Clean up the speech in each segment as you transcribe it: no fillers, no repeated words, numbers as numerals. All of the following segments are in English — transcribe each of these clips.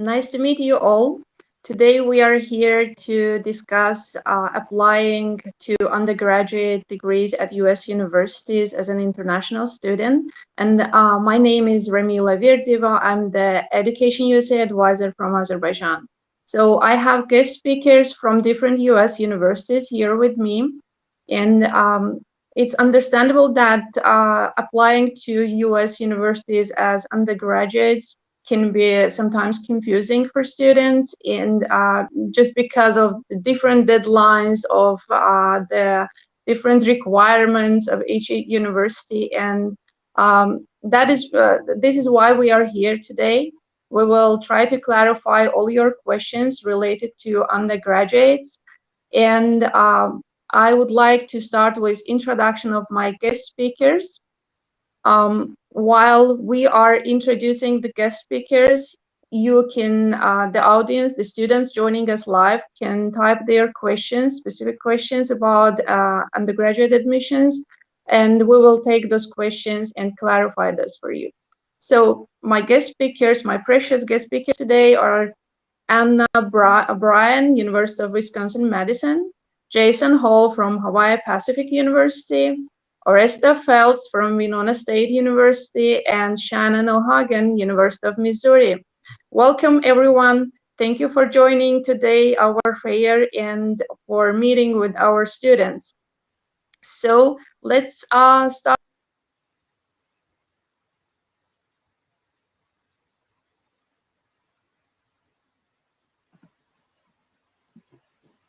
Nice to meet you all. Today we are here to discuss applying to undergraduate degrees at US universities as an international student. And my name is Ramila Virdeva. I'm the Education USA advisor from Azerbaijan. So I have guest speakers from different US universities here with me. And it's understandable that applying to US universities as undergraduates can be sometimes confusing for students, and just because of the different deadlines of the different requirements of each university. And this is why we are here today. We will try to clarify all your questions related to undergraduates, and I would like to start with introduction of my guest speakers. While we are introducing the guest speakers, you can, the audience, the students joining us live can type their questions, specific questions about undergraduate admissions, and we will take those questions and clarify those for you. So my guest speakers, my precious guest speakers today are Anna Bryan, University of Wisconsin-Madison, Jason Hall from Hawaii Pacific University, Oresta Phelps from Winona State University, and Shannon O'Hagan, University of Missouri. Welcome, everyone. Thank you for joining today our fair and for meeting with our students. So let's start.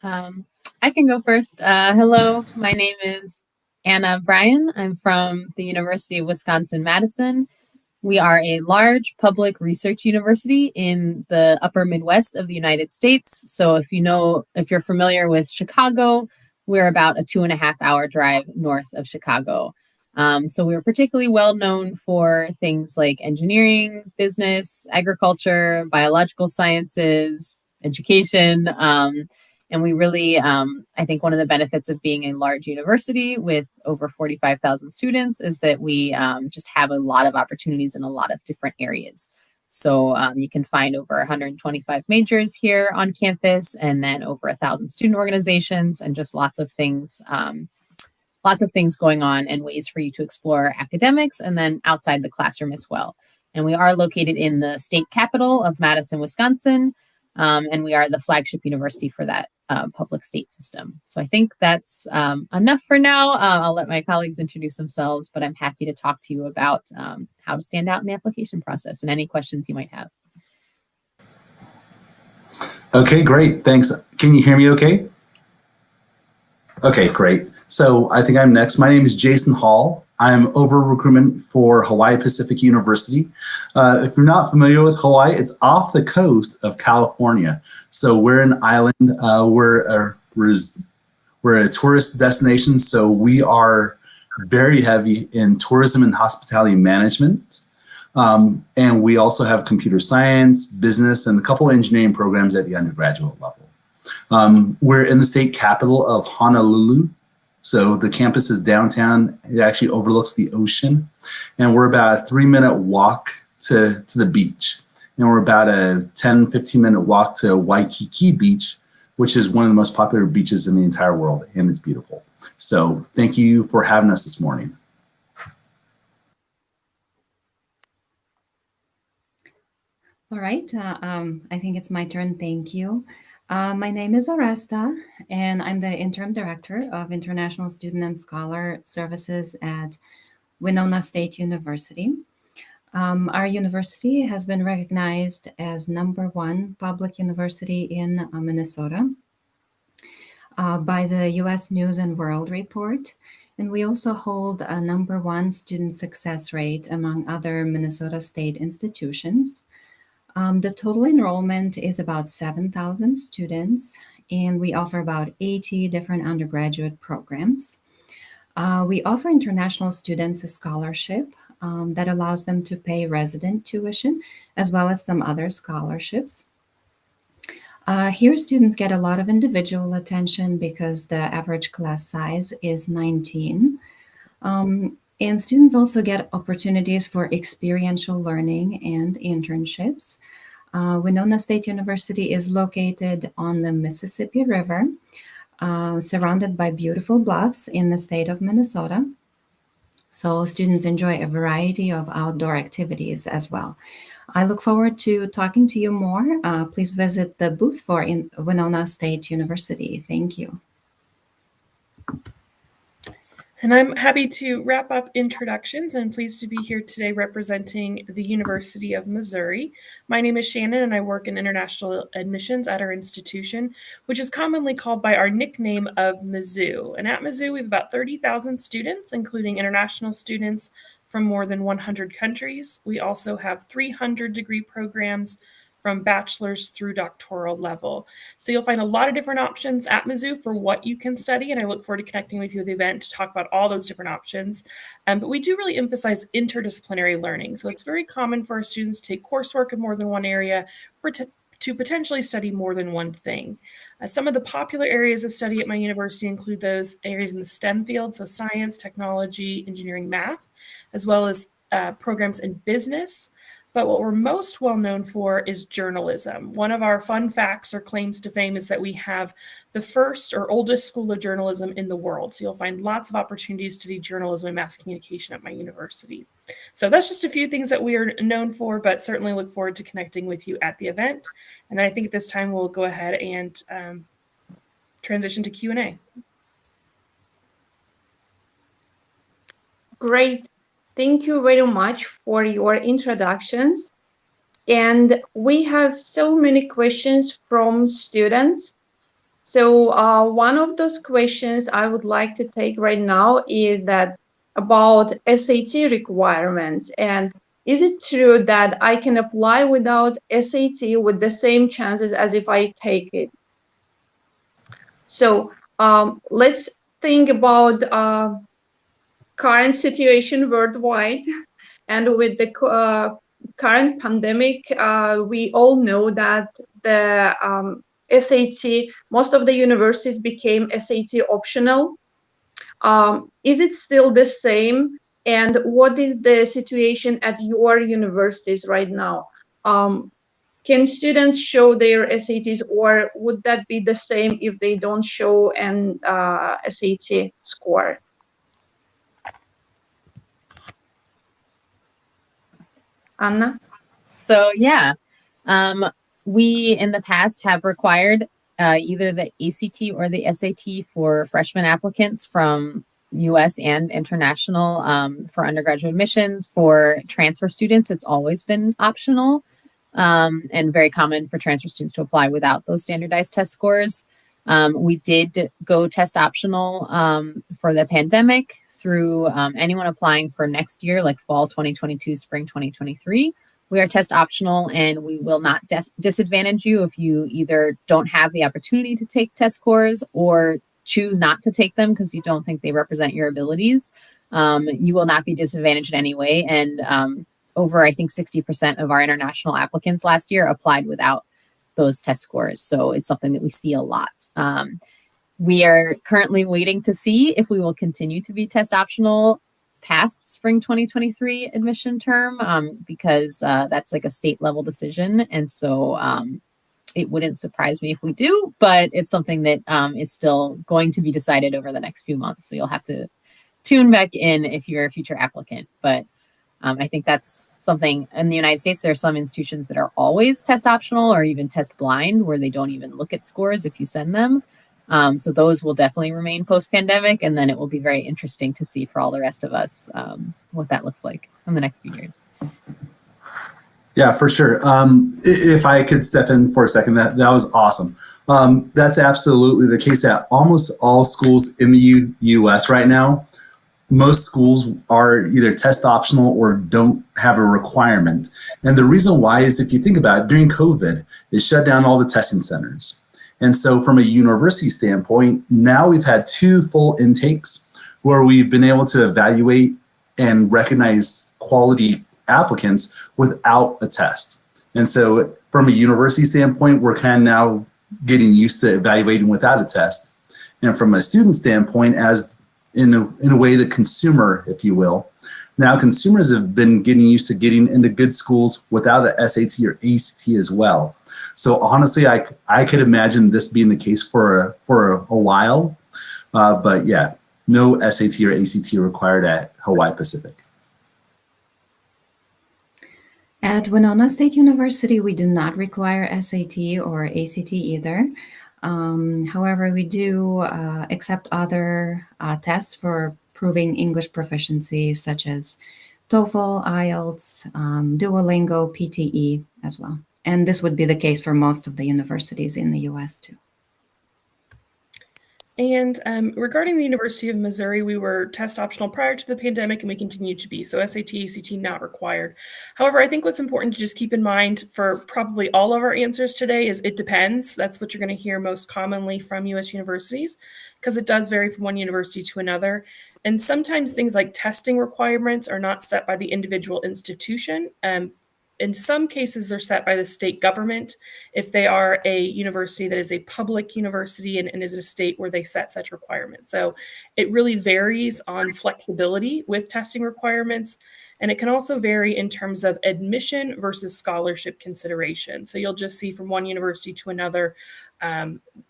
I can go first. Hello, my name is Anna Bryan. I'm from the University of Wisconsin-Madison. We are a large public research university in the upper Midwest of the United States. So if you're familiar with Chicago, we're about a 2.5-hour drive north of Chicago. So we're particularly well known for things like engineering, business, agriculture, biological sciences, education. And we really, I think one of the benefits of being a large university with over 45,000 students is that we just have a lot of opportunities in a lot of different areas. So you can find over 125 majors here on campus, and then over 1,000 student organizations, and just lots of things going on and ways for you to explore academics and then outside the classroom as well. And we are located in the state capital of Madison, Wisconsin, and we are the flagship university for that public state system. So I think that's enough for now. I'll let my colleagues introduce themselves, but I'm happy to talk to you about how to stand out in the application process and any questions you might have. Okay, great. Thanks. Can you hear me okay? Okay, great. So I think I'm next. My name is Jason Hall. I'm over recruitment for Hawaii Pacific University. If you're not familiar with Hawaii, it's off the coast of California. So we're an island. We're a tourist destination, so we are very heavy in tourism and hospitality management. And we also have computer science, business, and a couple engineering programs at the undergraduate level. We're in the state capital of Honolulu. So the campus is downtown. It actually overlooks the ocean. And we're about a 3-minute walk to the beach. And we're about a 10, 15-minute walk to Waikiki Beach, which is one of the most popular beaches in the entire world. And it's beautiful. So thank you for having us this morning. All right. I think it's my turn. Thank you. My name is Oresta, and I'm the Interim Director of International Student and Scholar Services at Winona State University. Our university has been recognized as #1 public university in Minnesota by the U.S. News and World Report, and we also hold a #1 student success rate among other Minnesota state institutions. The total enrollment is about 7,000 students, and we offer about 80 different undergraduate programs. We offer international students a scholarship that allows them to pay resident tuition, as well as some other scholarships. Here, students get a lot of individual attention because the average class size is 19. And students also get opportunities for experiential learning and internships. Winona State University is located on the Mississippi River, surrounded by beautiful bluffs in the state of Minnesota. So students enjoy a variety of outdoor activities as well. I look forward to talking to you more. Please visit the booth for Winona State University. Thank you. And I'm happy to wrap up introductions and pleased to be here today representing the University of Missouri. My name is Shannon and I work in international admissions at our institution, which is commonly called by our nickname of Mizzou. And at Mizzou, we have about 30,000 students, including international students from more than 100 countries. We also have 300 degree programs from bachelor's through doctoral level. So you'll find a lot of different options at Mizzou for what you can study, and I look forward to connecting with you at the event to talk about all those different options. But we do really emphasize interdisciplinary learning. So it's very common for our students to take coursework in more than one area to potentially study more than one thing. Some of the popular areas of study at my university include those areas in the STEM field, so science, technology, engineering, math, as well as programs in business. But what we're most well known for is journalism. One of our fun facts or claims to fame is that we have the first or oldest school of journalism in the world. So you'll find lots of opportunities to do journalism and mass communication at my university. So that's just a few things that we are known for, but certainly look forward to connecting with you at the event. And I think at this time we'll go ahead and transition to Q&A. Great. Thank you very much for your introductions. And we have so many questions from students. So one of those questions I would like to take right now is that about SAT requirements. And is it true that I can apply without SAT with the same chances as if I take it? So let's think about current situation worldwide, and with the current pandemic, we all know that the SAT, most of the universities became SAT optional. Is it still the same? And what is the situation at your universities right now? Can students show their SATs, or would that be the same if they don't show an SAT score? Anna? So yeah, we in the past have required either the ACT or the SAT for freshman applicants from US and international. For undergraduate admissions. For transfer students, it's always been optional and very common for transfer students to apply without those standardized test scores. We did go test optional for the pandemic through anyone applying for next year, like fall 2022, spring 2023. We are test optional, and we will not disadvantage you if you either don't have the opportunity to take test scores or choose not to take them because you don't think they represent your abilities. You will not be disadvantaged in any way. And over, I think, 60% of our international applicants last year applied without those test scores. So it's something that we see a lot. We are currently waiting to see if we will continue to be test optional past spring 2023 admission term because that's like a state level decision. And so it wouldn't surprise me if we do, but it's something that is still going to be decided over the next few months. So you'll have to tune back in if you're a future applicant. But I think that's something in the United States. There are some institutions that are always test optional or even test blind where they don't even look at scores if you send them. So those will definitely remain post-pandemic, and then it will be very interesting to see for all the rest of us what that looks like in the next few years. Yeah, for sure. If I could step in for a second, that was awesome. That's absolutely the case at almost all schools in the U.S. right now. Most schools are either test optional or don't have a requirement. And the reason why is, if you think about it, during COVID, it shut down all the testing centers. And so from a university standpoint, now we've had 2 full intakes where we've been able to evaluate and recognize quality applicants without a test. And so from a university standpoint, we're kind of now getting used to evaluating without a test. And from a student standpoint, as in a way, the consumer, if you will, Now, consumers have been getting used to getting into good schools without the SAT or ACT as well. So honestly, I could imagine this being the case for a while, but yeah, no SAT or ACT required at Hawaii Pacific. At Winona State University, we do not require SAT or ACT either. However, we do accept other tests for proving English proficiency, such as TOEFL, IELTS, Duolingo, PTE as well. And this would be the case for most of the universities in the US too. And regarding the University of Missouri, we were test optional prior to the pandemic, and we continue to be. So SAT, ACT not required. However, I think what's important to just keep in mind for probably all of our answers today is it depends. That's what you're going to hear most commonly from US universities, because it does vary from one university to another. And sometimes things like testing requirements are not set by the individual institution. In some cases, they're set by the state government if they are a university that is a public university and is a state where they set such requirements. So it really varies on flexibility with testing requirements. And it can also vary in terms of admission versus scholarship consideration. So you'll just see from one university to another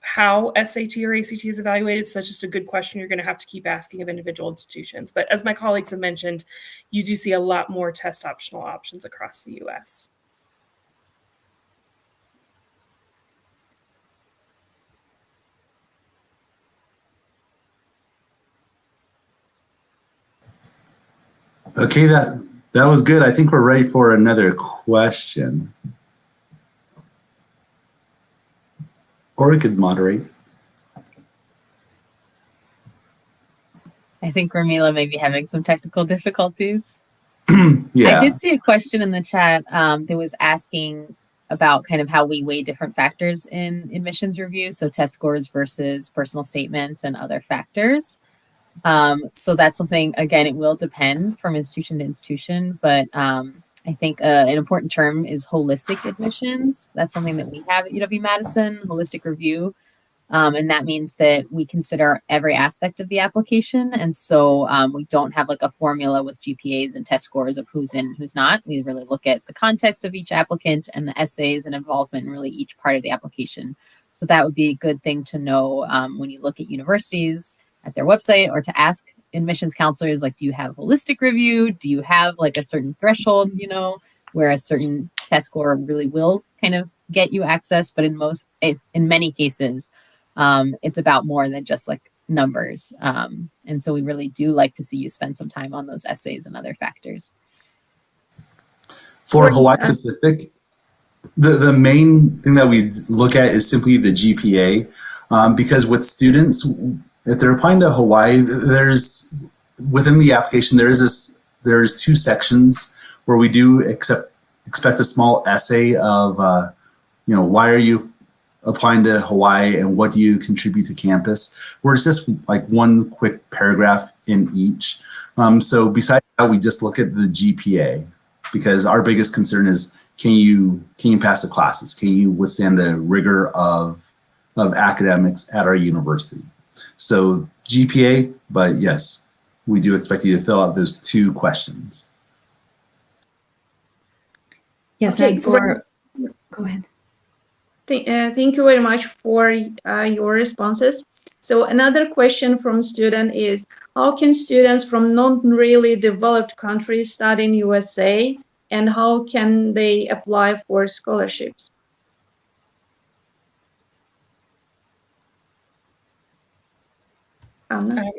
how SAT or ACT is evaluated. So that's just a good question you're going to have to keep asking of individual institutions. But as my colleagues have mentioned, you do see a lot more test optional options across the US. Okay, that was good. I think we're ready for another question. Or we could moderate. I think Ramila may be having some technical difficulties. Yeah. I did see a question in the chat that was asking about kind of how we weigh different factors in admissions review, so test scores versus personal statements and other factors. So that's something, again, it will depend from institution to institution, but I think an important term is holistic admissions. That's something that we have at UW-Madison, holistic review. And that means that we consider every aspect of the application. And so we don't have like a formula with GPAs and test scores of who's in, who's not. We really look at the context of each applicant and the essays and involvement in really each part of the application. So that would be a good thing to know when you look at universities at their website, or to ask admissions counselors, like, do you have holistic review? Do you have like a certain threshold, where a certain test score really will kind of get you access? But in many cases, it's about more than just like numbers. And so we really do like to see you spend some time on those essays and other factors. For Hawaii Pacific, the main thing that we look at is simply the GPA, because with students, if they're applying to Hawaii, there's within the application there's two sections where we do expect a small essay of why are you applying to Hawaii and what do you contribute to campus, where it's just like one quick paragraph in each. So besides that, we just look at the GPA, because our biggest concern is can you pass the classes? Can you withstand the rigor of academics at our university? So GPA, but yes, we do expect you to fill out those two questions. Yes, Okay, and go ahead. Thank you very much for your responses. So another question from student is, how can students from non-really developed countries study in USA, and how can they apply for scholarships?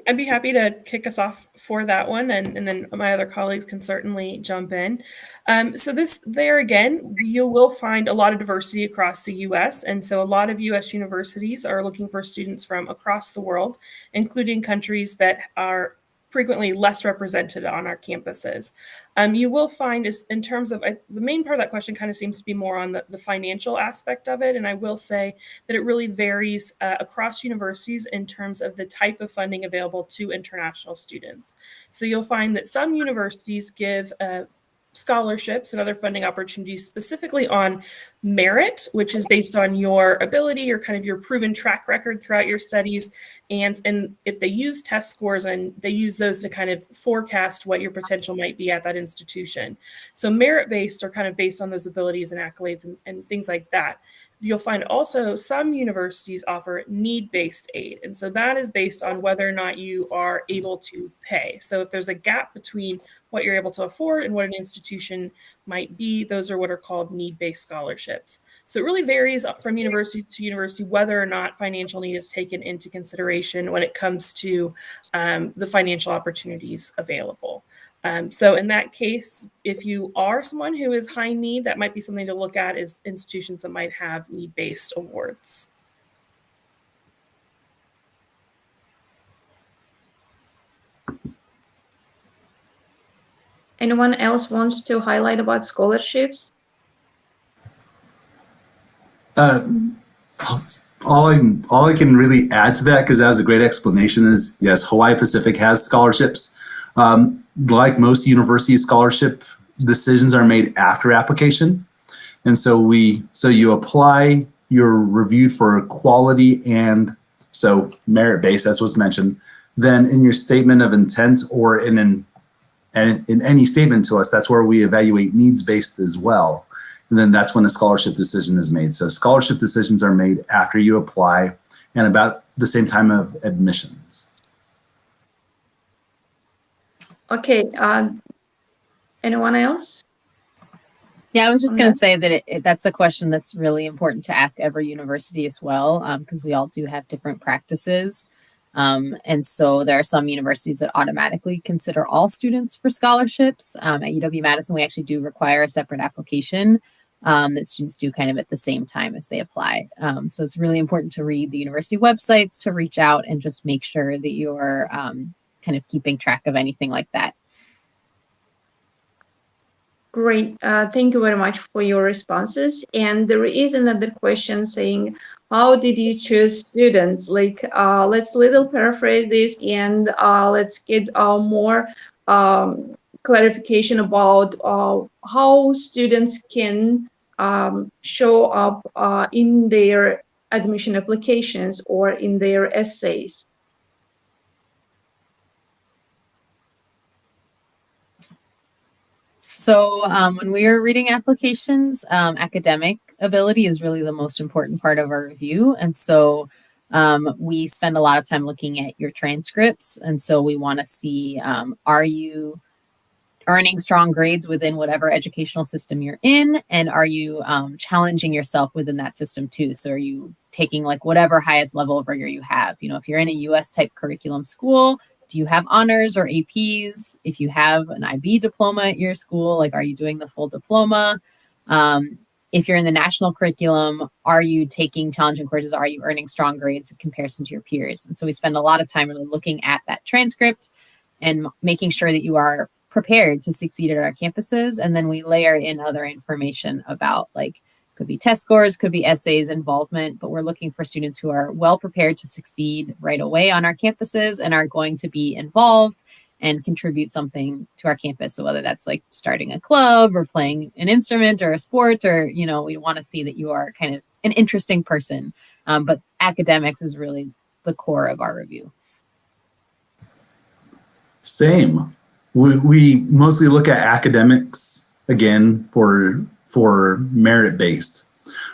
I'd be happy to kick us off for that one, and then my other colleagues can certainly jump in. So there again, you will find a lot of diversity across the U.S., and so a lot of U.S. universities are looking for students from across the world, including countries that are frequently less represented on our campuses. You will find, is in terms of the main part of that question kind of seems to be more on the financial aspect of it. And I will say that it really varies across universities in terms of the type of funding available to international students. So you'll find that some universities give scholarships and other funding opportunities specifically on merit, which is based on your ability or kind of your proven track record throughout your studies. And if they use test scores, and they use those to kind of forecast what your potential might be at that institution. So merit-based are kind of based on those abilities and accolades and things like that. You'll find also some universities offer need-based aid. And so that is based on whether or not you are able to pay. So if there's a gap between what you're able to afford and what an institution might be, those are what are called need-based scholarships. So it really varies from university to university whether or not financial need is taken into consideration when it comes to the financial opportunities available. So in that case, if you are someone who is high need, that might be something to look at, is institutions that might have need-based awards. Anyone else wants to highlight about scholarships? All I can really add to that, because that was a great explanation, is yes, Hawaii Pacific has scholarships. Like most universities, scholarship decisions are made after application. And so you apply, you're reviewed for quality and so merit-based, as was mentioned. Then in your statement of intent or in any statement to us, that's where we evaluate needs-based as well. And then that's when a scholarship decision is made. So scholarship decisions are made after you apply and about the same time of admissions. Okay, anyone else? Yeah, I was just going to say that that's a question that's really important to ask every university as well, because we all do have different practices. And so there are some universities that automatically consider all students for scholarships. At UW-Madison, we actually do require a separate application that students do kind of at the same time as they apply. So it's really important to read the university websites, to reach out and just make sure that you're kind of keeping track of anything like that. Great. Thank you very much for your responses. And there is another question saying, how did you choose students? Like, let's little paraphrase this and let's get more clarification about how students can show up in their admission applications or in their essays. So when we are reading applications, academic ability is really the most important part of our review. And so we spend a lot of time looking at your transcripts. And so we want to see, are you earning strong grades within whatever educational system you're in? And are you challenging yourself within that system too? So are you taking like whatever highest level of rigor you have? You know, if you're in a US type curriculum school, do you have honors or APs? If you have an IB diploma at your school, like, are you doing the full diploma? If you're in the national curriculum, are you taking challenging courses? Are you earning strong grades in comparison to your peers? And so we spend a lot of time really looking at that transcript and making sure that you are prepared to succeed at our campuses. And then we layer in other information about, like, could be test scores, could be essays, involvement, but we're looking for students who are well prepared to succeed right away on our campuses and are going to be involved and contribute something to our campus. So whether that's like starting a club or playing an instrument or a sport, or, you know, we want to see that you are kind of an interesting person. But academics is really the core of our review. Same. We mostly look at academics again for merit-based.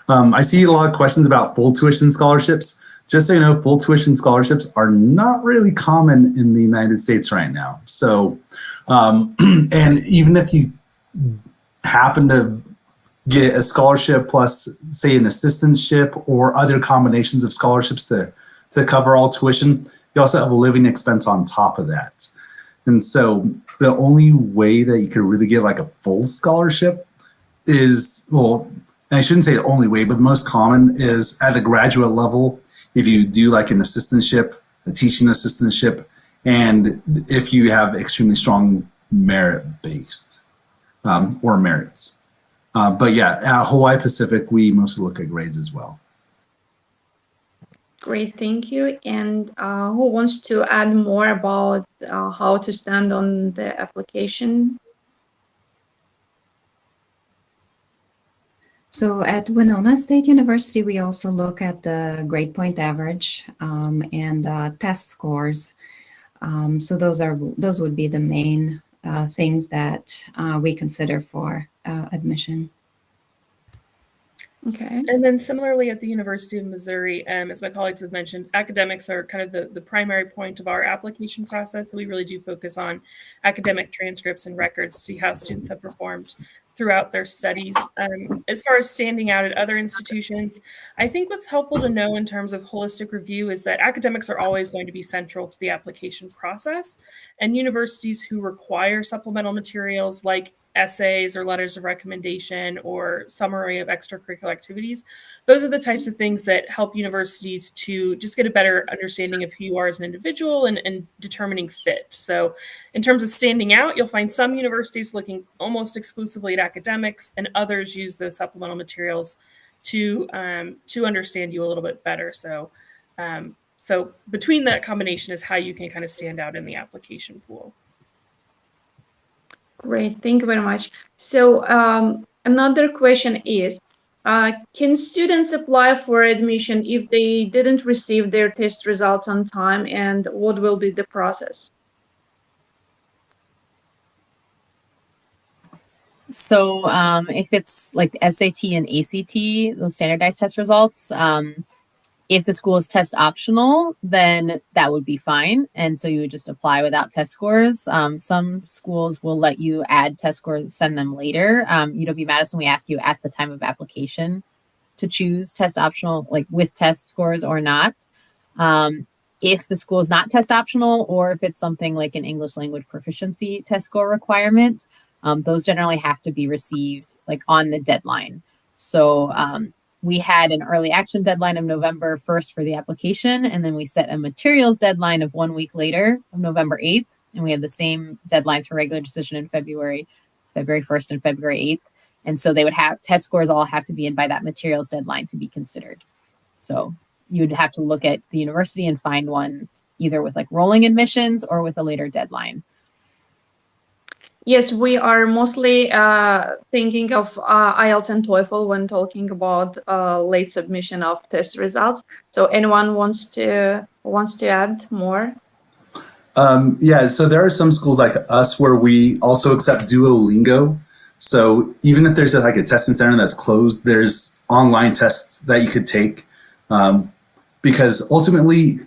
I see a lot of questions about full tuition scholarships. Just so you know, full tuition scholarships are not really common in the United States right now. So, and even if you happen to get a scholarship plus, say, an assistantship or other combinations of scholarships to cover all tuition, you also have a living expense on top of that. And so the only way that you could really get like a full scholarship is, well, I shouldn't say the only way, but the most common is at the graduate level. If you do like an assistantship, a teaching assistantship, and if you have extremely strong merit-based or merits. But yeah, at Hawaii Pacific, we mostly look at grades as well. Great, thank you. And who wants to add more about how to stand on the application? So at Winona State University, we also look at the grade point average and test scores. So those would be the main things that we consider for admission. Okay. And then similarly at the University of Missouri, as my colleagues have mentioned, academics are kind of the primary point of our application process. So we really do focus on academic transcripts and records to see how students have performed throughout their studies. As far as standing out at other institutions, I think what's helpful to know in terms of holistic review is that academics are always going to be central to the application process. And universities who require supplemental materials like essays or letters of recommendation or summary of extracurricular activities, those are the types of things that help universities to just get a better understanding of who you are as an individual and determining fit. So in terms of standing out, you'll find some universities looking almost exclusively at academics, and others use those supplemental materials to understand you a little bit better. So between that combination is how you can kind of stand out in the application pool. Great, thank you very much. So another question is, can students apply for admission if they didn't receive their test results on time, and what will be the process? So if it's like SAT and ACT, those standardized test results, if the school is test optional, then that would be fine. And so you would just apply without test scores. Some schools will let you add test scores, send them later. UW-Madison, we ask you at the time of application to choose test optional, like with test scores or not. If the school is not test optional, or if it's something like an English language proficiency test score requirement, those generally have to be received like on the deadline. So we had an early action deadline of November 1st for the application, and then we set a materials deadline of 1 week later of November 8th, and we have the same deadlines for regular decision in February 1st and February 8th. And so they would have test scores all have to be in by that materials deadline to be considered. So you'd have to look at the university and find one either with like rolling admissions or with a later deadline. Yes, we are mostly thinking of IELTS and TOEFL when talking about late submission of test results. So anyone wants to add more? Yeah, so there are some schools like us where we also accept Duolingo. So even if there's like a testing center that's closed, there's online tests that you could take. Because ultimately,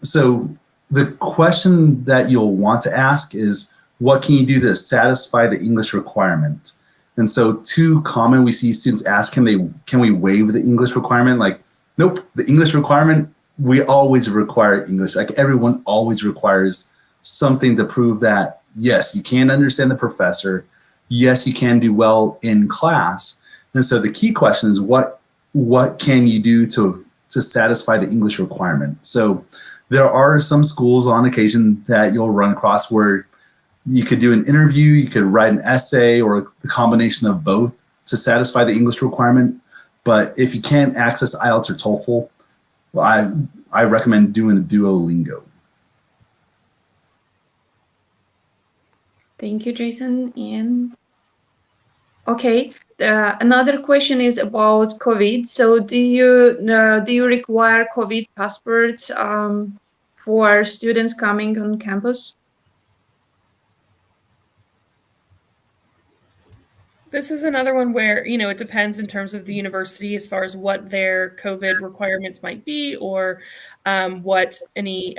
so the question that you'll want to ask is, what can you do to satisfy the English requirement? And so too common, we see students ask, can we waive the English requirement? Like, nope, the English requirement, we always require English. Like everyone always requires something to prove that, yes, you can understand the professor. Yes, you can do well in class. And so the key question is, what can you do to satisfy the English requirement? So there are some schools on occasion that you'll run across where you could do an interview, you could write an essay, or the combination of both to satisfy the English requirement. But if you can't access IELTS or TOEFL, well, I recommend doing a Duolingo. Thank you, Jason. And okay, another question is about COVID. So do you require COVID passports for students coming on campus? This is another one where, it depends in terms of the university as far as what their COVID requirements might be, or what any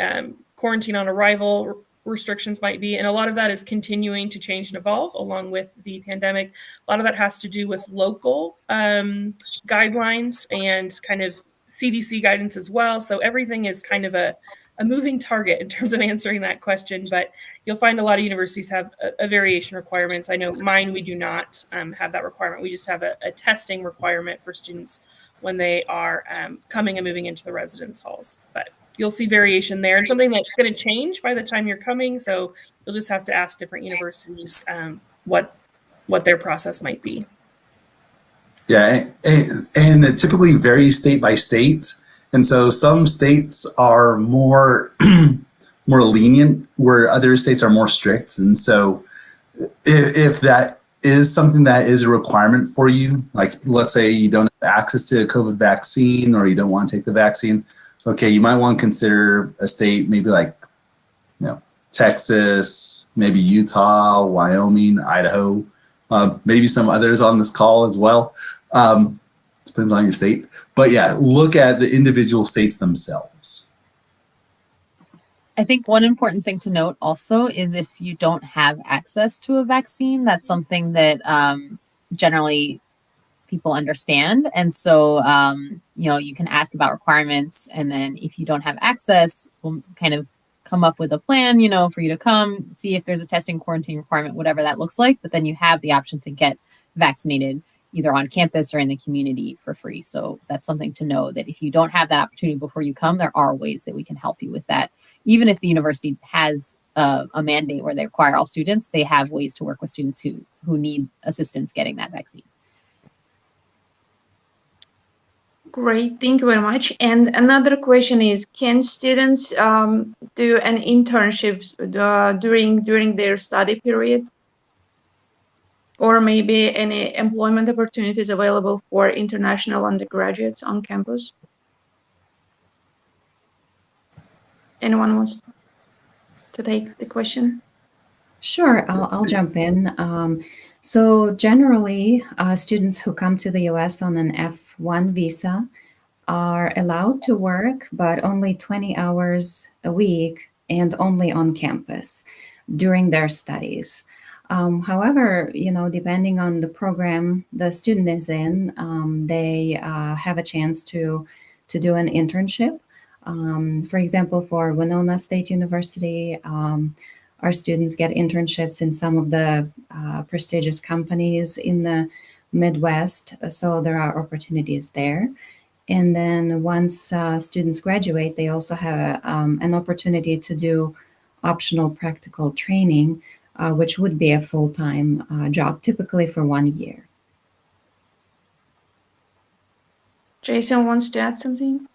quarantine on arrival restrictions might be. And a lot of that is continuing to change and evolve along with the pandemic. A lot of that has to do with local guidelines and kind of CDC guidance as well. So everything is kind of a moving target in terms of answering that question, but you'll find a lot of universities have a variation requirements. I know mine, we do not have that requirement. We just have a testing requirement for students when they are coming and moving into the residence halls, but you'll see variation there, and something that's going to change by the time you're coming. So you'll just have to ask different universities what their process might be. Yeah, and it typically varies state by state. And so some states are more lenient, where other states are more strict. And so if that is something that is a requirement for you, like let's say you don't have access to a COVID vaccine or you don't want to take the vaccine, okay, you might want to consider a state maybe like, Texas, maybe Utah, Wyoming, Idaho, maybe some others on this call as well. Depends on your state. But yeah, look at the individual states themselves. I think one important thing to note also is if you don't have access to a vaccine, that's something that generally people understand. And so, you can ask about requirements. And then if you don't have access, we'll kind of come up with a plan, for you to come, see if there's a testing quarantine requirement, whatever that looks like. But then you have the option to get vaccinated either on campus or in the community for free. So that's something to know, that if you don't have that opportunity before you come, there are ways that we can help you with that. Even if the university has a mandate where they require all students, they have ways to work with students who need assistance getting that vaccine. Great, thank you very much. And another question is, can students do an internships during their study period? Or maybe any employment opportunities available for international undergraduates on campus? Anyone wants to take the question? Sure, I'll jump in. So generally, students who come to the US on an F1 visa are allowed to work, but only 20 hours a week and only on campus during their studies. However, depending on the program the student is in, they have a chance to do an internship. For example, for Winona State University, our students get internships in some of the prestigious companies in the Midwest, so there are opportunities there. And then once students graduate, they also have an opportunity to do optional practical training, which would be a full-time job, typically for 1 year. Jason wants to add something?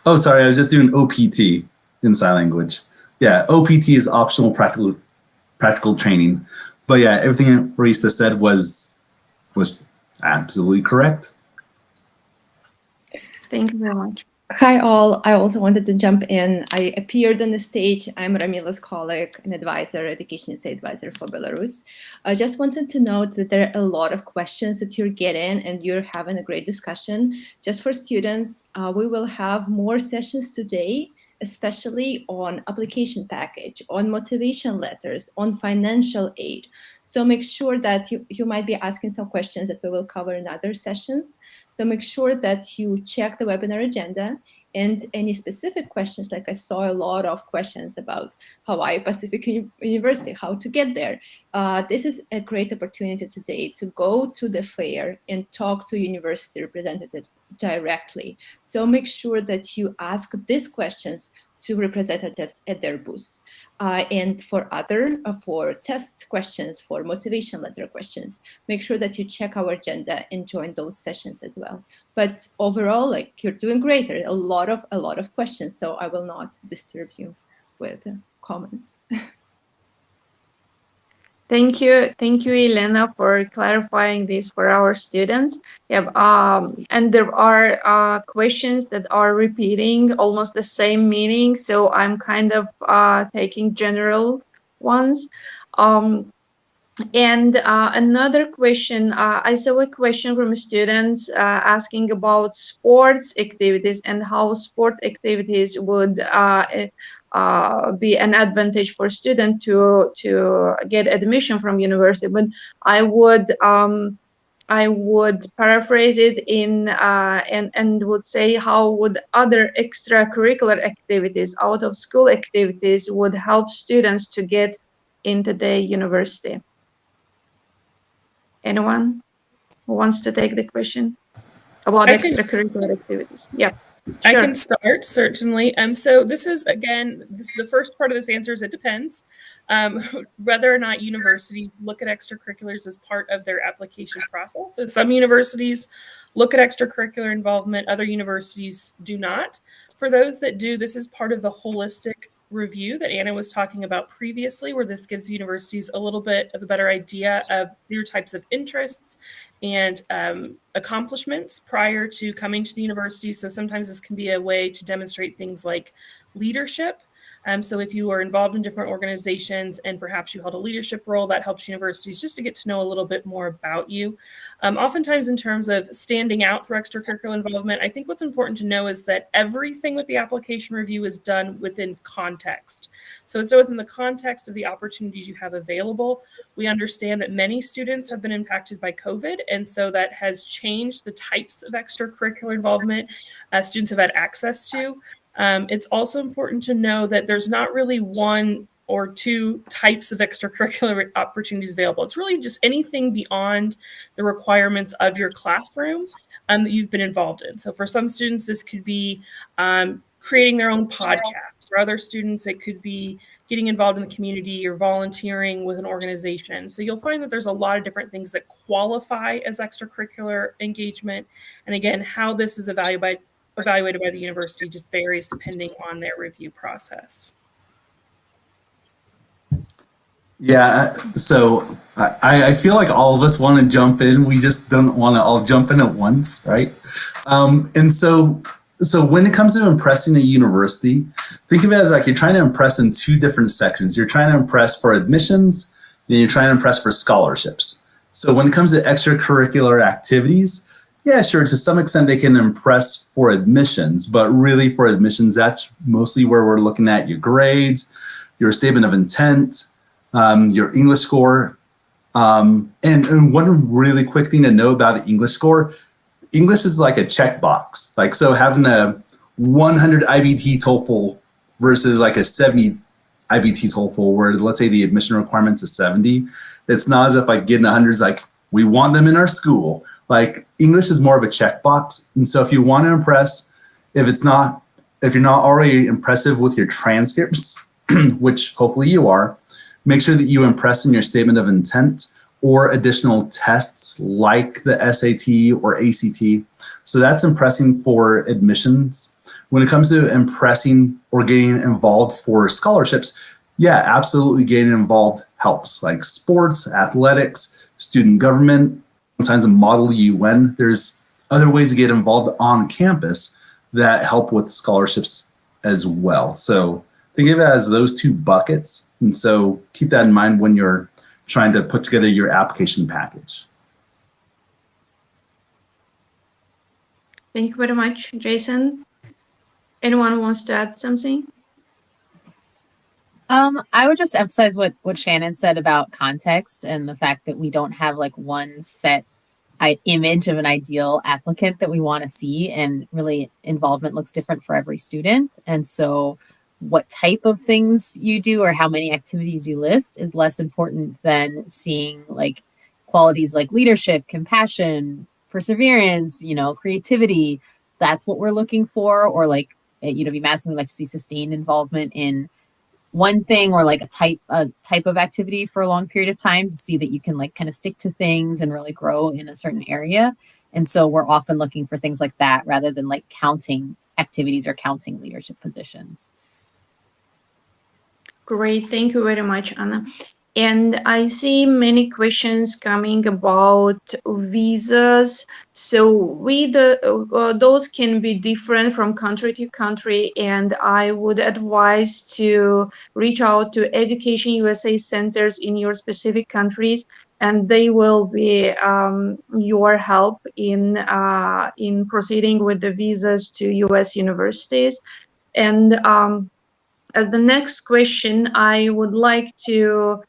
Oh, sorry, I was just doing OPT in sign language. Yeah, OPT is optional practical training. But yeah, everything Marista said was absolutely correct. Thank you very much. Hi all, I also wanted to jump in. I appeared on the stage. I'm Ramila's colleague and advisor, EducationUSA advisor for Belarus. I just wanted to note that there are a lot of questions that you're getting and you're having a great discussion. Just for students, we will have more sessions today, especially on application package, on motivation letters, on financial aid. So make sure that you might be asking some questions that we will cover in other sessions. So make sure that you check the webinar agenda, and any specific questions, like I saw a lot of questions about Hawaii Pacific University, how to get there. This is a great opportunity today to go to the fair and talk to university representatives directly. So make sure that you ask these questions to representatives at their booths. And for test questions, for motivation letter questions, make sure that you check our agenda and join those sessions as well. But overall, you're doing great. There are a lot of questions, so I will not disturb you with comments. Thank you, Elena, for clarifying this for our students. Yeah, and there are questions that are repeating almost the same meaning, so I'm kind of taking general ones. And another question, I saw a question from students asking about sports activities and how sport activities would be an advantage for students to get admission from university. But I would paraphrase it in and would say, how would other extracurricular activities, out of school activities, would help students to get into the university? Anyone who wants to take the question about extracurricular activities? Yeah. Sure. I can start, certainly. So this is, again, the first part of this answer is it depends. Whether or not universities look at extracurriculars as part of their application process. So some universities look at extracurricular involvement, other universities do not. For those that do, this is part of the holistic review that Anna was talking about previously, where this gives universities a little bit of a better idea of their types of interests and accomplishments prior to coming to the university. So sometimes this can be a way to demonstrate things like leadership. So if you are involved in different organizations and perhaps you held a leadership role, that helps universities just to get to know a little bit more about you. Oftentimes in terms of standing out for extracurricular involvement, I think what's important to know is that everything with the application review is done within context. So it's within the context of the opportunities you have available. We understand that many students have been impacted by COVID, and so that has changed the types of extracurricular involvement students have had access to. It's also important to know that there's not really one or two types of extracurricular opportunities available. It's really just anything beyond the requirements of your classroom that you've been involved in. So for some students, this could be creating their own podcast. For other students, it could be getting involved in the community or volunteering with an organization. So you'll find that there's a lot of different things that qualify as extracurricular engagement. And again, how this is evaluated by the university just varies depending on their review process. Yeah, so I feel like all of us want to jump in. We just don't want to all jump in at once, right? And so when it comes to impressing a university, think of it as like you're trying to impress in two different sections. You're trying to impress for admissions, then you're trying to impress for scholarships. So when it comes to extracurricular activities, yeah, sure, to some extent they can impress for admissions, but really for admissions, that's mostly where we're looking at your grades, your statement of intent, your English score. And one really quick thing to know about the English score, English is like a checkbox. Like, so having a 100 IBT TOEFL versus like a 70 IBT TOEFL, where let's say the admission requirement's a 70, it's not as if like getting 100 is like, we want them in our school. Like, English is more of a checkbox. And so if you want to impress, if you're not already impressive with your transcripts, which hopefully you are, make sure that you impress in your statement of intent or additional tests like the SAT or ACT. So that's impressing for admissions. When it comes to impressing or getting involved for scholarships, yeah, absolutely getting involved helps, like sports, athletics, student government, sometimes a model UN. There's other ways to get involved on campus that help with scholarships as well. So think of it as those two buckets. And so keep that in mind when you're trying to put together your application package. Thank you very much, Jason. Anyone wants to add something? I would just emphasize what Shannon said about context and the fact that we don't have like one set image of an ideal applicant that we want to see, and really involvement looks different for every student. And so what type of things you do or how many activities you list is less important than seeing like qualities like leadership, compassion, perseverance, creativity. That's what we're looking for. Or like, Madison, we like to see sustained involvement in one thing or like a type of activity for a long period of time to see that you can like kind of stick to things and really grow in a certain area. And so we're often looking for things like that rather than like counting activities or counting leadership positions. Great, thank you very much, Anna. And I see many questions coming about visas. So those can be different from country to country, and I would advise to reach out to Education USA centers in your specific countries, and they will be your help in proceeding with the visas to US universities. And as the next question, I would like to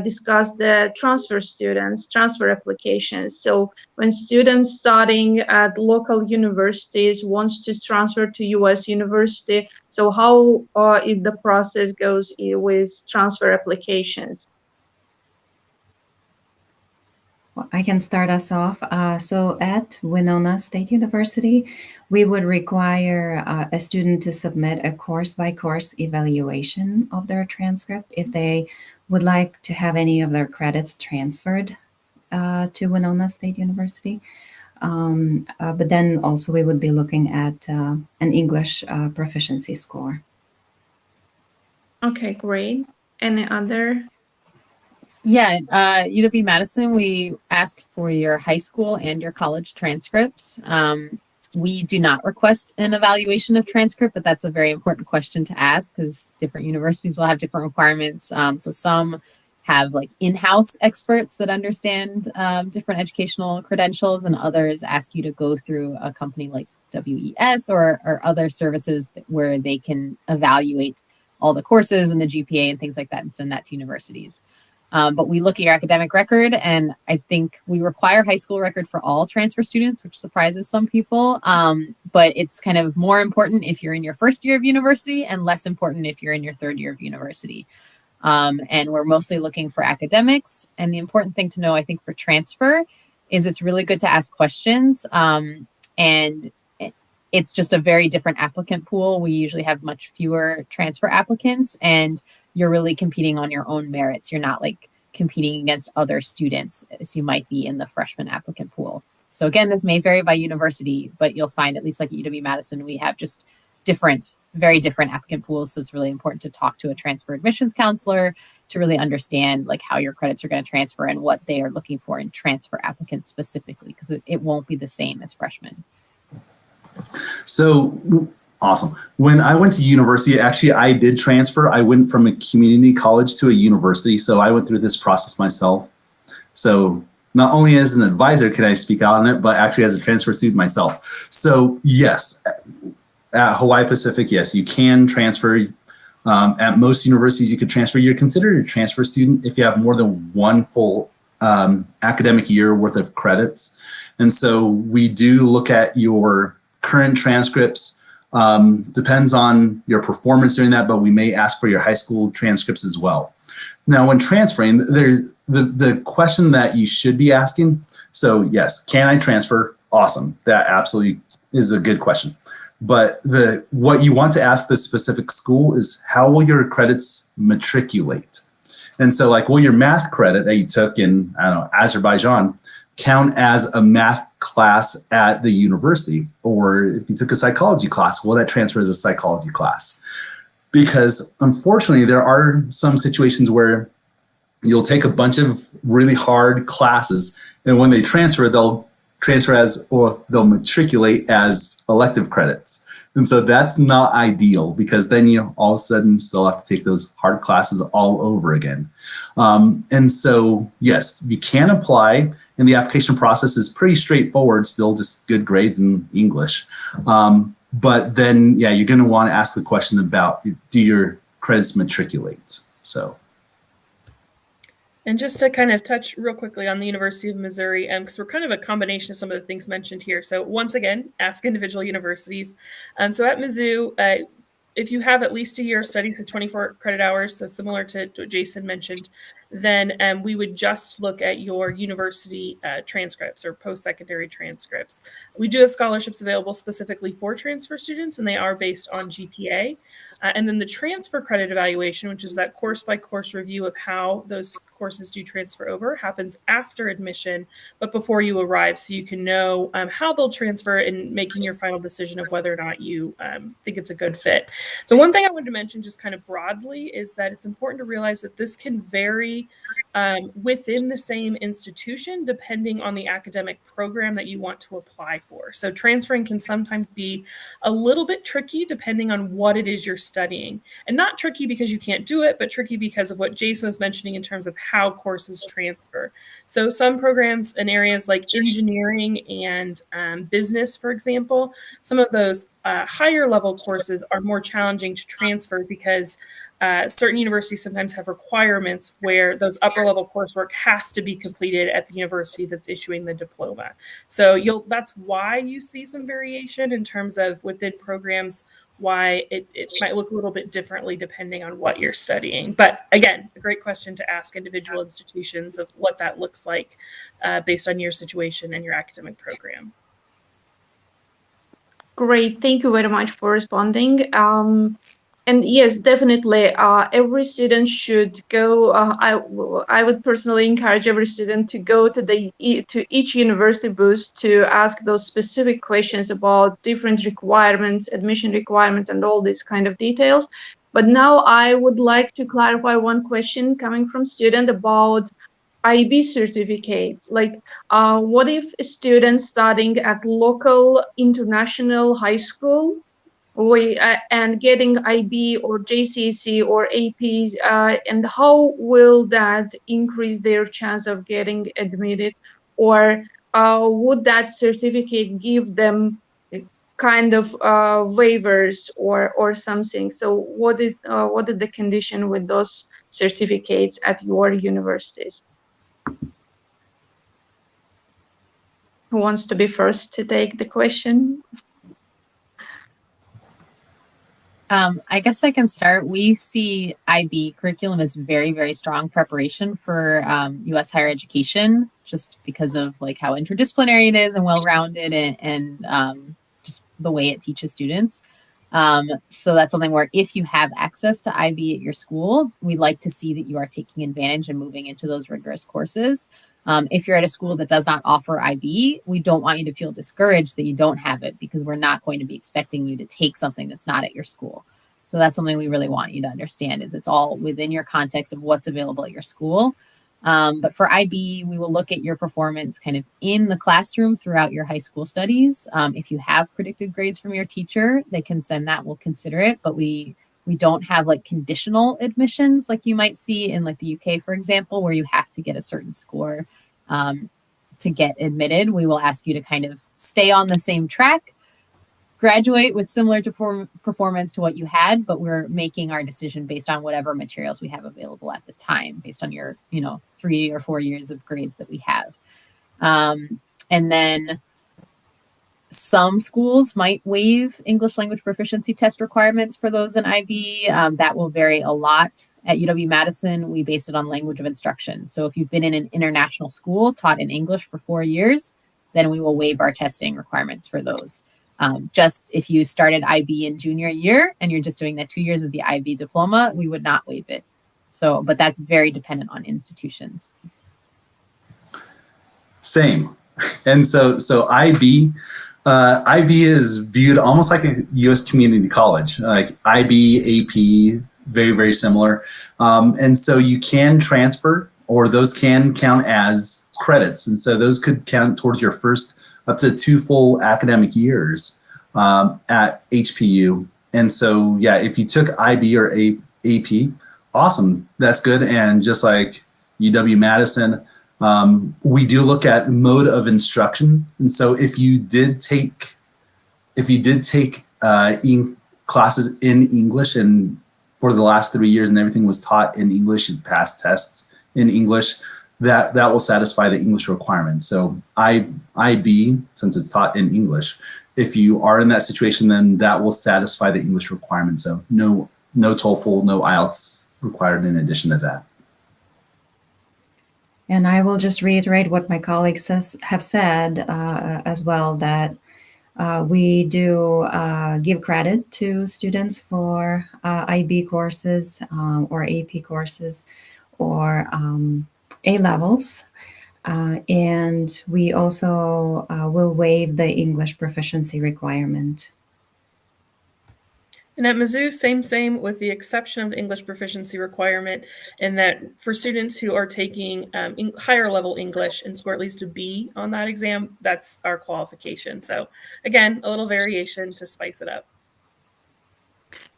discuss the transfer applications. So when students starting at local universities wants to transfer to US university, so how if the process goes with transfer applications? Well, I can start us off. So at Winona State University, we would require a student to submit a course-by-course evaluation of their transcript if they would like to have any of their credits transferred to Winona State University. But then also we would be looking at an English proficiency score. Okay, great. Any other? Yeah, UW-Madison, we ask for your high school and your college transcripts. We do not request an evaluation of transcript, but that's a very important question to ask because different universities will have different requirements. So some have like in-house experts that understand different educational credentials, and others ask you to go through a company like WES or other services where they can evaluate all the courses and the GPA and things like that and send that to universities. But we look at your academic record, and I think we require high school record for all transfer students, which surprises some people. But it's kind of more important if you're in your first year of university and less important if you're in your third year of university. And we're mostly looking for academics. And the important thing to know, I think, for transfer is it's really good to ask questions. And it's just a very different applicant pool. We usually have much fewer transfer applicants, and you're really competing on your own merits. You're not like competing against other students as you might be in the freshman applicant pool. So again, this may vary by university, but you'll find, at least like at UW-Madison, we have just very different applicant pools. So it's really important to talk to a transfer admissions counselor to really understand like how your credits are going to transfer and what they are looking for in transfer applicants specifically, because it won't be the same as freshmen. So awesome. When I went to university, actually, I did transfer. I went from a community college to a university. So I went through this process myself. So not only as an advisor can I speak out on it, but actually as a transfer student myself. So yes, at Hawaii Pacific, yes, you can transfer. At most universities, you could transfer. You're considered a transfer student if you have more than one full academic year worth of credits. And so we do look at your current transcripts. Depends on your performance during that, but we may ask for your high school transcripts as well. Now, when transferring, there's the question that you should be asking. So yes, can I transfer? Awesome. That absolutely is a good question. But what you want to ask the specific school is how will your credits matriculate? And so like, will your math credit that you took in, I don't know, Azerbaijan count as a math class at the university? Or if you took a psychology class, will that transfer as a psychology class? Because unfortunately, there are some situations where you'll take a bunch of really hard classes, and when they transfer, they'll transfer as, or they'll matriculate as elective credits. And so that's not ideal, because then you all of a sudden still have to take those hard classes all over again. And so, yes, you can apply, and the application process is pretty straightforward, still just good grades in English. But then, yeah, you're going to want to ask the question about, do your credits matriculate? So. And just to kind of touch real quickly on the University of Missouri, because we're kind of a combination of some of the things mentioned here. So once again, ask individual universities. So at Mizzou, if you have at least a year of studies of 24 credit hours, so similar to what Jason mentioned, then we would just look at your university transcripts or post-secondary transcripts. We do have scholarships available specifically for transfer students, and they are based on GPA. And then the transfer credit evaluation, which is that course-by-course review of how those courses do transfer over, happens after admission, but before you arrive, so you can know how they'll transfer and making your final decision of whether or not you think it's a good fit. The one thing I wanted to mention just kind of broadly is that it's important to realize that this can vary within the same institution depending on the academic program that you want to apply for. So transferring can sometimes be a little bit tricky depending on what it is you're studying. And not tricky because you can't do it, but tricky because of what Jason was mentioning in terms of how courses transfer. So some programs in areas like engineering and business, for example, some of those higher level courses are more challenging to transfer because certain universities sometimes have requirements where those upper level coursework has to be completed at the university that's issuing the diploma. So that's why you see some variation in terms of within programs, why it might look a little bit differently depending on what you're studying. But again, a great question to ask individual institutions of what that looks like based on your situation and your academic program. Great, thank you very much for responding. And yes, definitely, every student should go. I would personally encourage every student to go to each university booth to ask those specific questions about different requirements, admission requirements, and all these kind of details. But now I would like to clarify one question coming from student about IB certificates. Like, what if a student studying at local international high school and getting IB or JCC or APs, and how will that increase their chance of getting admitted? Or would that certificate give them kind of waivers or something? So what is the condition with those certificates at your universities? Who wants to be first to take the question? I guess I can start. We see IB curriculum as very, very strong preparation for U.S. higher education, just because of like how interdisciplinary it is and well-rounded, and just the way it teaches students. So that's something where if you have access to IB at your school, we'd like to see that you are taking advantage and moving into those rigorous courses. If you're at a school that does not offer IB, we don't want you to feel discouraged that you don't have it, because we're not going to be expecting you to take something that's not at your school. So that's something we really want you to understand, is it's all within your context of what's available at your school. But for IB, we will look at your performance kind of in the classroom throughout your high school studies. If you have predicted grades from your teacher, they can send that, we'll consider it, but we don't have like conditional admissions like you might see in like the UK, for example, where you have to get a certain score to get admitted. We will ask you to kind of stay on the same track, graduate with similar to performance to what you had, but we're making our decision based on whatever materials we have available at the time, based on your, 3 or 4 years of grades that we have. And then some schools might waive English language proficiency test requirements for those in IB. That will vary a lot. At UW-Madison, we base it on language of instruction. So if you've been in an international school taught in English for 4 years, then we will waive our testing requirements for those. Just if you started IB in junior year and you're just doing the 2 years of the IB diploma, we would not waive it. So, but that's very dependent on institutions. Same. And so IB is viewed almost like a U.S. community college, like IB, AP, very, very similar. And so you can transfer, or those can count as credits. And so those could count towards your first up to 2 full academic years at HPU. And so, yeah, if you took IB or AP, awesome, that's good. And just like UW-Madison, we do look at mode of instruction. And so if you did take classes in English, and for the last 3 years and everything was taught in English and passed tests in English, that will satisfy the English requirement. So IB, since it's taught in English, if you are in that situation, then that will satisfy the English requirement. So no TOEFL, no IELTS required in addition to that. And I will just reiterate what my colleagues have said as well, that we do give credit to students for IB courses or AP courses or A-levels. And we also will waive the English proficiency requirement. And at Mizzou, same, with the exception of the English proficiency requirement, and that for students who are taking higher level English and score at least a B on that exam, that's our qualification. So again, a little variation to spice it up.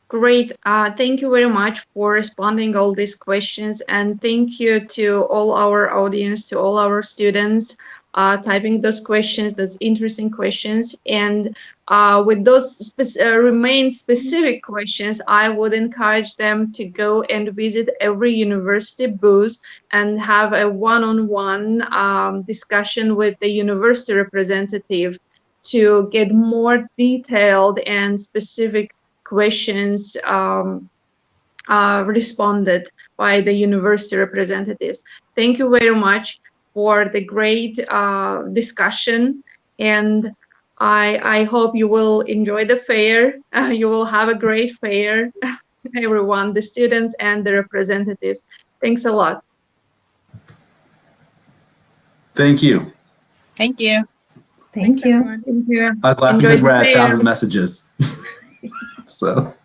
Great. Thank you very much for responding all these questions, and thank you to all our audience, to all our students typing those questions, those interesting questions. And with those remain specific questions, I would encourage them to go and visit every university booth and have a one-on-one discussion with the university representative to get more detailed and specific questions responded by the university representatives. Thank you very much for the great discussion, and I hope you will enjoy the fair. You will have a great fair, everyone, the students and the representatives. Thanks a lot. Thank you. Thank you. Thanks, everyone. Thank you. I was laughing Enjoy because the we're at fair. 1,000 messages. So.